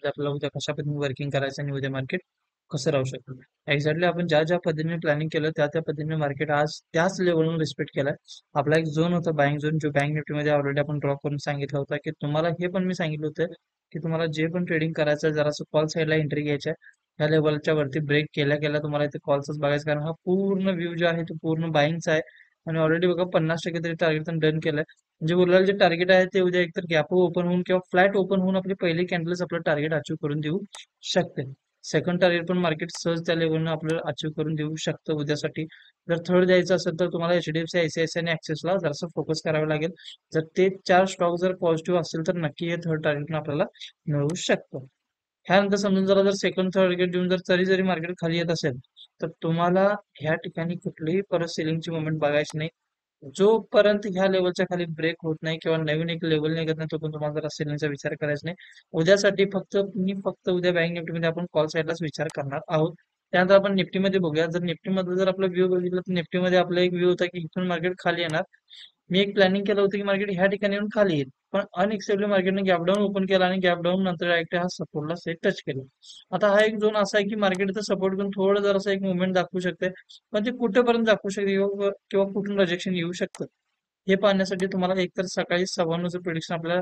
म्हणजे आपल्याला उद्या कशा पद्धतीने वर्किंग करायचं आणि उद्या मार्केट कसं राहू शकतं. एक्झॅक्टली आपण ज्या ज्या पद्धतीने प्लॅनिंग केलं त्या त्या पद्धतीने मार्केट आज त्याच लेवलवर रिस्पेक्ट केलाय. आपला एक झोन होता बाइंग झोन, जो बँक निफ्टीमध्ये ऑलरेडी आपण ड्रॉ करून सांगितलं होतं, की तुम्हाला हे पण मी सांगितलं होतं की तुम्हाला जे पण ट्रेडिंग करायचं आहे जरासं कॉल साईडला एंट्री घ्यायची आहे. ह्या लेवलच्या वरती ब्रेक केल्या केल्या तुम्हाला इथे कॉल्सच बघायचं, कारण हा पूर्ण व्ह्यू जो आहे तो पूर्ण बाईंगचा आहे. आणि ऑलरेडी बघा 50% तरी टार्गेट डन केलंय. म्हणजे उरलेलं जे टार्गेट आहे ते उद्या एकतर गॅप ओपन होऊन किंवा फ्लॅट ओपन होऊन आपली पहिली कॅन्डल्स आपलं टार्गेट अचीव करून देऊ शकते. सेकंड टार्गेट पण मार्केट सहज त्या लेवलनं आपल्याला अचीव करून देऊ शकतं उद्यासाठी. जर थर्ड द्यायचं असेल तर तुम्हाला एचडीएफसी, आयसीआयसीआय आणि ऍक्सिसला जरासं फोकस करावं लागेल. जर ते चार स्टॉक जर पॉझिटिव्ह असेल तर नक्की हे थर्ड टार्गेट आपल्याला मिळू शकतं. ह्यानंतर समजून जरा जर सेकंड टार्गेट देऊन जर जरी मार्केट खाली येत असेल तर तुम्हाला ह्या ठिकाणी कुठलीही परत सेलिंगची मुवमेंट बघायची नाही. जोपर्यंत ह्या लेवलच्या खाली ब्रेक होत नाही किंवा नवीन एक लेवल निघत नाही तोपर्यंत तुम्हाला जरा सेलिंगचा विचार करायचा नाही. उद्यासाठी फक्त उद्या बँक निफ्टीमध्ये आपण कॉल साईडलाच विचार करणार आहोत. त्यानंतर आपण निफ्टीमध्ये बघूया. जर निफ्टीमध्ये जर आपला व्ह्यू बघितला तर निफ्टीमध्ये आपला एक व्ह्यू होता की इथून मार्केट खाली येणार. मी एक प्लॅनिंग केलं होतं की मार्केट ह्या ठिकाणी येऊन खाली येईल, पण अनएक्सेप्टली मार्केटने गॅप डाऊन ओपन केला आणि गॅप डाऊन नंतर डायरेक्ट हा सपोर्टला सेट टच केला. आता हा एक झोन असा आहे की मार्केट इथं सपोर्ट करून थोडं जर असं एक मुवमेंट दाखवू शकते, पण ते कुठेपर्यंत दाखवू शकते किंवा कुठून रिजेक्शन येऊ शकतं हे पाहण्यासाठी तुम्हाला एकतर सकाळी 9:15चं प्रिडिक्शन आपल्याला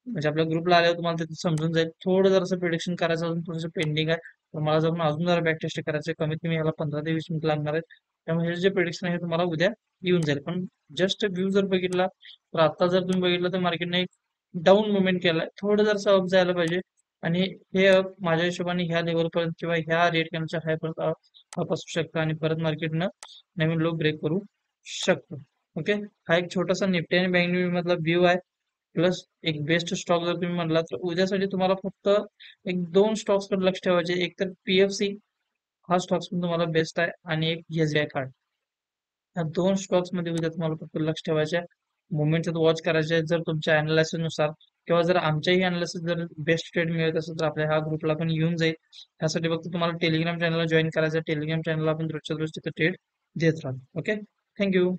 म्हणजे आपल्या ग्रुपला आल्यावर तुम्हाला तिथे समजून जाईल. थोडं जरासं प्रिडिक्शन करायचं अजून थोडंसं पेंडिंग आहे. तर मला जाऊन अजून जरा बॅक टेस्ट करायचं आहे. कमीत कमी ह्याला 15 ते 20 मिनिट लागणार आहेत. त्यामुळे हे जे प्रिडिक्शन आहे हे तुम्हाला उद्या येऊन जाईल. पण जस्ट व्ह्यू जर बघितला तर आता जर तुम्ही बघितलं तर मार्केटने एक डाऊन मुवमेंट केलाय. थोडं जरासं अप जायला पाहिजे आणि हे अप माझ्या हिशोबाने ह्या लेवलपर्यंत किंवा ह्या रेट कॅनच्या हायपर्यंत अप असू शकतं आणि परत मार्केटनं नवीन लो ब्रेक करू शकतो. ओके, हा एक छोटासा निफ्टी आणि बँक निफ्टी मधला व्ह्यू आहे. प्लस एक बेस्ट स्टॉक जर तुम्ही म्हणला तर उद्यासाठी तुम्हाला फक्त एक दोन स्टॉक्स कडे लक्ष ठेवायचे. एक तर पीएफसी हा स्टॉक्स पण तुम्हाला बेस्ट आहे आणि एक एसबीआय कार्ड. ह्या दोन स्टॉक्स मध्ये उद्या तुम्हाला फक्त लक्ष ठेवायचे आहे. मुवमेंट वॉच करायचे आहेत. जर तुमच्या अनालिसिस नुसार किंवा जर आमच्याही अनालिसिस जर बेस्ट ट्रेड मिळत असेल तर आपल्या ह्या ग्रुपला पण येऊन जाईल. त्यासाठी फक्त तुम्हाला टेलिग्राम चॅनलला जॉईन करायचं आहे. टेलिग्राम चॅनलला आपण रोजच्या रोज तिथे ट्रेड देत राहतो. Okay, thank you.